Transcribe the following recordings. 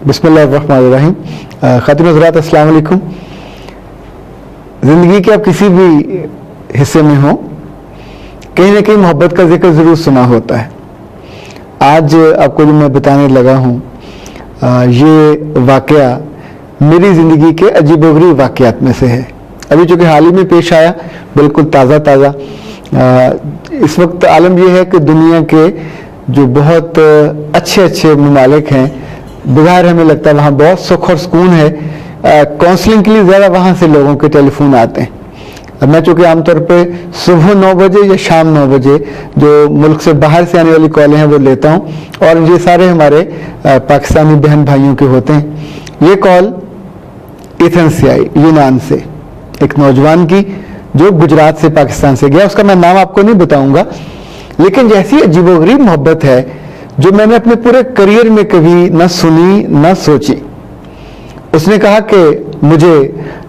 बिस्मिल्लाहिर्रहमानिर्रहीम। ख़ातिन हज़रात अस्सलाम वालेकुम। ज़िंदगी के आप किसी भी हिस्से में हो, कहीं ना कहीं मोहब्बत का जिक्र ज़रूर सुना होता है। आज आपको जो मैं बताने लगा हूँ ये वाक़या मेरी ज़िंदगी के अजीबोगरीब वाक़यात में से है। अभी चूँकि हाल ही में पेश आया, बिल्कुल ताज़ा। इस वक्त आलम यह है कि दुनिया के जो बहुत अच्छे ममालिक हैं, बज़ाहिर हमें लगता है वहाँ बहुत सुख और सुकून है। काउंसलिंग के लिए ज़्यादा वहाँ से लोगों के टेलीफोन आते हैं। मैं चूँकि आमतौर पे सुबह 9 बजे या शाम 9 बजे जो मुल्क से बाहर से आने वाली कॉलें हैं वो लेता हूँ, और ये सारे हमारे पाकिस्तानी बहन भाइयों के होते हैं। ये कॉल एथेंस से आई, यूनान से, एक नौजवान की जो गुजरात से पाकिस्तान से गया। उसका मैं नाम आपको नहीं बताऊंगा, लेकिन जैसी अजीबोगरीब मोहब्बत है जो मैंने अपने पूरे करियर में कभी न सुनी न सोची। उसने कहा कि मुझे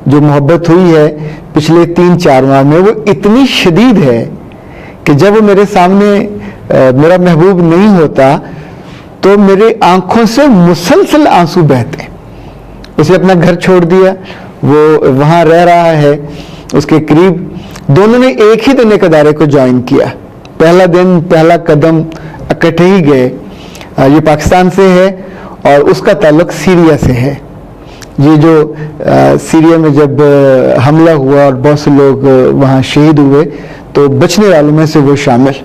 जो मोहब्बत हुई है पिछले 3-4 माह में, वो इतनी शदीद है कि जब वो मेरे सामने मेरा महबूब नहीं होता तो मेरे आंखों से मुसलसल आंसू बहते। उसने अपना घर छोड़ दिया, वो वहाँ रह रहा है उसके करीब। दोनों ने एक ही दिन एक अदारे को ज्वाइन किया। पहला दिन पहला कदम इकट्ठे ही गए। ये पाकिस्तान से है और उसका ताल्लुक सीरिया से है। ये जो सीरिया में जब हमला हुआ और बहुत से लोग वहाँ शहीद हुए, तो बचने वालों में से वो शामिल।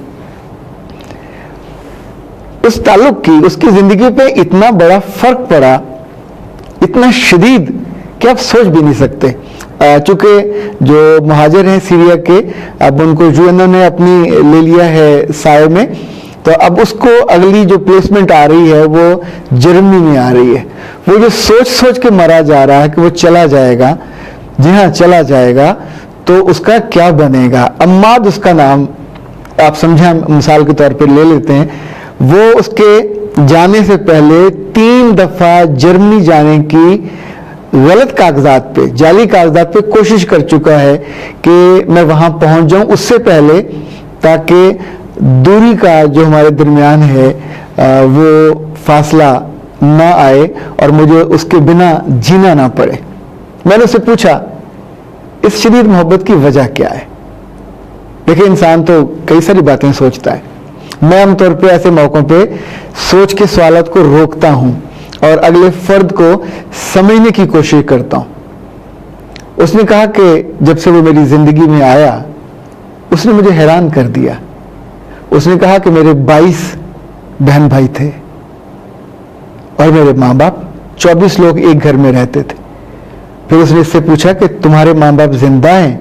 उस ताल्लुक की उसकी ज़िंदगी पे इतना बड़ा फ़र्क पड़ा, इतना शदीद कि आप सोच भी नहीं सकते। चूँकि जो मुहाजिर हैं सीरिया के, अब उनको यूएनओ ने अपनी ले लिया है साए में, तो अब उसको अगली जो प्लेसमेंट आ रही है वो जर्मनी में आ रही है। वो जो सोच के मरा जा रहा है कि वो चला जाएगा, जी हाँ चला जाएगा, तो उसका क्या बनेगा। अम्माद उसका नाम, आप समझे, मिसाल के तौर पे ले लेते हैं। वो उसके जाने से पहले 3 दफ़ा जर्मनी जाने की गलत कागजात पे, जाली कागजात पे कोशिश कर चुका है कि मैं वहाँ पहुँच जाऊँ उससे पहले, ताकि दूरी का जो हमारे दरमियान है वो फासला ना आए और मुझे उसके बिना जीना ना पड़े। मैंने उससे पूछा इस शदीद मोहब्बत की वजह क्या है। देखिए, इंसान तो कई सारी बातें सोचता है। मैं आमतौर पे ऐसे मौक़ों पे सोच के सवालात को रोकता हूँ और अगले फर्द को समझने की कोशिश करता हूँ। उसने कहा कि जब से वो मेरी ज़िंदगी में आया उसने मुझे हैरान कर दिया। उसने कहा कि मेरे 22 बहन भाई थे और मेरे माँ बाप, 24 लोग एक घर में रहते थे। फिर उसने इससे पूछा कि तुम्हारे माँ बाप जिंदा हैं?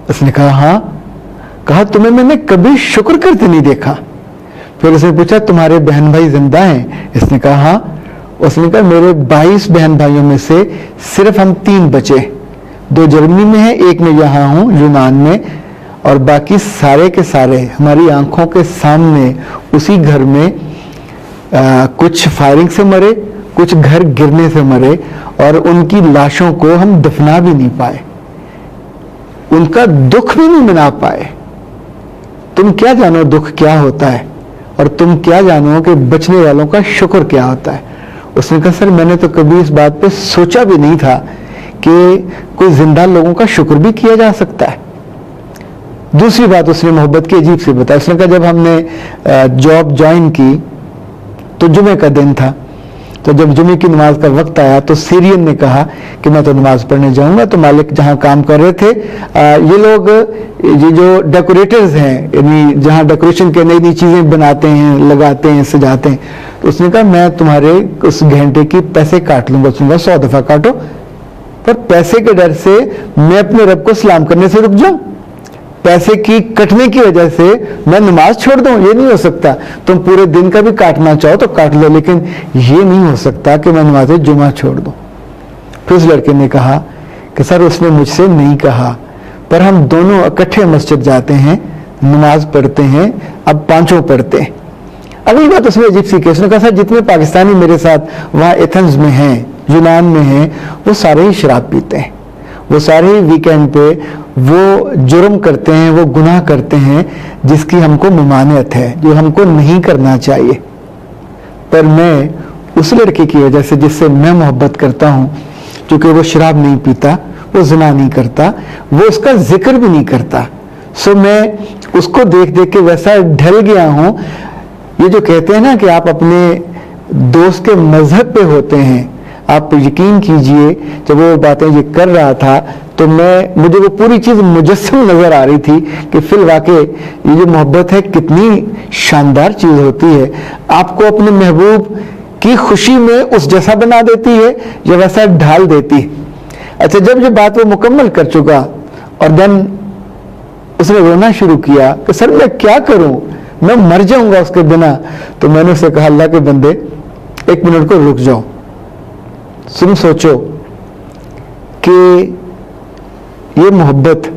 उसने कहा हाँ। कहा तुम्हें मैंने कभी शुक्र करते नहीं देखा। फिर उसने पूछा तुम्हारे बहन भाई जिंदा हैं? इसने कहा हाँ। उसने कहा मेरे 22 बहन भाइयों में से सिर्फ हम 3 बचे, 2 जर्मनी में हैं, एक मैं यहाँ हूँ यूनान में, और बाकी सारे के सारे हमारी आंखों के सामने उसी घर में कुछ फायरिंग से मरे, कुछ घर गिरने से मरे, और उनकी लाशों को हम दफना भी नहीं पाए, उनका दुख भी नहीं मना पाए। तुम क्या जानो दुख क्या होता है, और तुम क्या जानो कि बचने वालों का शुक्र क्या होता है। उसने कहा सर मैंने तो कभी इस बात पे सोचा भी नहीं था कि कोई जिंदा लोगों का शुक्र भी किया जा सकता है। दूसरी बात उसने मोहब्बत की अजीब सी बताई। उसने कहा जब हमने जॉब ज्वाइन की तो जुमे का दिन था, तो जब जुमे की नमाज का वक्त आया तो सीरियन ने कहा कि मैं तो नमाज पढ़ने जाऊंगा। तो मालिक जहाँ काम कर रहे थे, ये लोग, ये जो डेकोरेटर्स हैं, यानी जहाँ डेकोरेशन के नई चीज़ें बनाते हैं, लगाते हैं, सजाते हैं, तो उसने कहा मैं तुम्हारे उस घंटे की पैसे काट लूंगा। उसने कहा 100 दफ़ा काटो, पर पैसे के डर से मैं अपने रब को सलाम करने से रुक जाऊं? पैसे की कटने की वजह से मैं नमाज छोड़ दूं? ये नहीं हो सकता। तुम पूरे दिन का भी काटना चाहो तो काट लो, लेकिन ये नहीं हो सकता कि मैं नमाज जुमा छोड़ दूं। फिर उस लड़के ने कहा कि सर उसने मुझसे नहीं कहा, पर हम दोनों इकट्ठे मस्जिद जाते हैं, नमाज पढ़ते हैं, अब 5 पढ़ते हैं। अगली बात उसने अजीब सी की। उसने कहा सर जितने पाकिस्तानी मेरे साथ वहाँ एथेंस में हैं, यूनान में हैं, वो सारे ही शराब पीते हैं, वो सारे ही वीकेंड पे वो जुर्म करते हैं, वो गुनाह करते हैं जिसकी हमको ममानियत है, जो हमको नहीं करना चाहिए। पर मैं उस लड़के की वजह से जिससे मैं मोहब्बत करता हूँ, क्योंकि वो शराब नहीं पीता, वो ज़िना नहीं करता, वो उसका जिक्र भी नहीं करता, सो मैं उसको देख देख के वैसा ढल गया हूँ। ये जो कहते हैं ना कि आप अपने दोस्त के मजहब पे होते हैं, आप यकीन कीजिए जब वो बातें ये कर रहा था तो मुझे वो पूरी चीज़ मुजस्सम नज़र आ रही थी कि फिल वाक़ई ये जो मोहब्बत है कितनी शानदार चीज़ होती है, आपको अपने महबूब की खुशी में उस जैसा बना देती है या वैसा ढाल देती है। अच्छा, जब ये बात वो मुकम्मल कर चुका और देन उसने रोना शुरू किया कि सर मैं क्या करूं, मैं मर जाऊंगा उसके बिना, तो मैंने उसे कहा अल्लाह के बंदे 1 मिनट को रुक जाओ, तुम सोचो कि ये मोहब्बत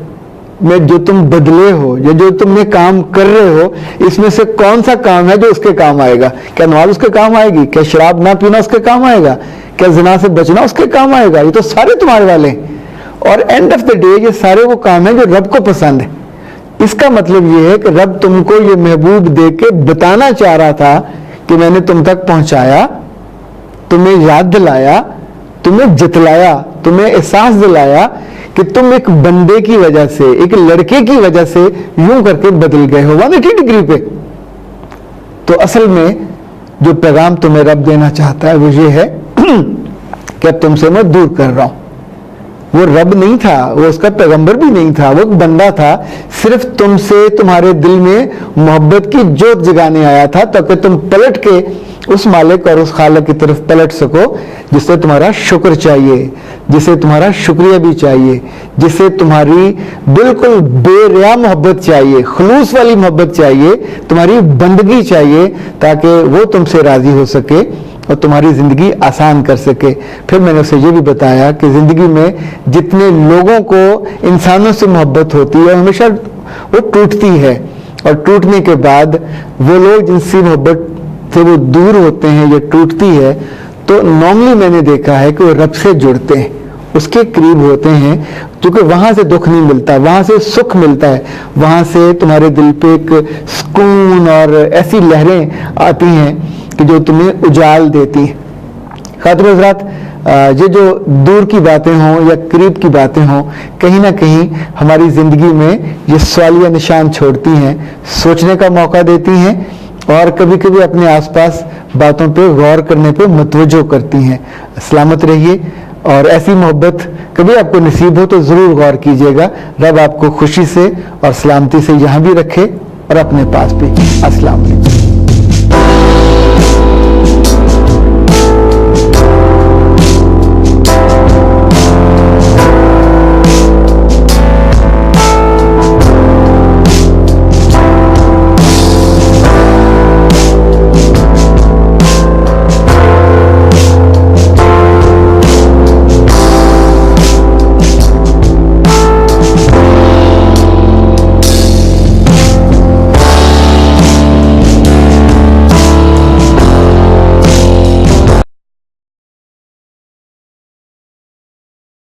में जो तुम बदले हो या जो तुमने काम कर रहे हो, इसमें से कौन सा काम है जो उसके काम आएगा? क्या नमाज उसके काम आएगी? क्या शराब ना पीना उसके काम आएगा? क्या ज़िना से बचना उसके काम आएगा? ये तो सारे तुम्हारे वाले हैं। और एंड ऑफ द डे ये सारे वो काम है जो रब को पसंद है। इसका मतलब ये है कि रब तुमको ये महबूब दे के बताना चाह रहा था कि मैंने तुम तक पहुंचाया, तुम्हें याद दिलाया, तुम्हें जितलाया, तुम्हें एहसास दिलाया कि तुम एक बंदे की वजह से, एक लड़के की वजह से यूं करके बदल गए हो 180 डिग्री पे। तो असल में जो पैगाम तुम्हें रब देना चाहता है वो ये है कि अब तुमसे मैं दूर कर रहा हूं। वो रब नहीं था, वो उसका पैगंबर भी नहीं था, वो एक बंदा था, सिर्फ तुमसे तुम्हारे दिल में मोहब्बत की जोत जगाने आया था ताकि तुम पलट के उस मालिक और उस खालिक की तरफ पलट सको जिससे तुम्हारा शुक्र चाहिए, जिसे तुम्हारा शुक्रिया भी चाहिए, जिसे तुम्हारी बिल्कुल बेरिया मोहब्बत चाहिए, खुलूस वाली मोहब्बत चाहिए, तुम्हारी बंदगी चाहिए, ताकि वो तुमसे राजी हो सके और तुम्हारी ज़िंदगी आसान कर सके। फिर मैंने उसे ये भी बताया कि ज़िंदगी में जितने लोगों को इंसानों से मोहब्बत होती है हमेशा वो टूटती है, और टूटने के बाद वो लोग जिनसे मोहब्बत से वो दूर होते हैं या टूटती है, तो नॉर्मली मैंने देखा है कि वो रब से जुड़ते हैं, उसके करीब होते हैं, क्योंकि वहाँ से दुख नहीं मिलता, वहाँ से सुख मिलता है, वहाँ से तुम्हारे दिल पे एक सुकून और ऐसी लहरें आती हैं कि जो तुम्हें उजाल देती है। खातिर हज़रात, ये जो दूर की बातें हों या करीब की बातें हों, कहीं ना कहीं हमारी ज़िंदगी में ये सवालिया निशान छोड़ती हैं, सोचने का मौका देती हैं और कभी कभी अपने आसपास बातों पे गौर करने पे मुतवज्जो करती हैं। सलामत रहिए, और ऐसी मोहब्बत कभी आपको नसीब हो तो ज़रूर गौर कीजिएगा। रब आपको खुशी से और सलामती से यहाँ भी रखे और अपने पास भी। अस्सलाम वालेकुम।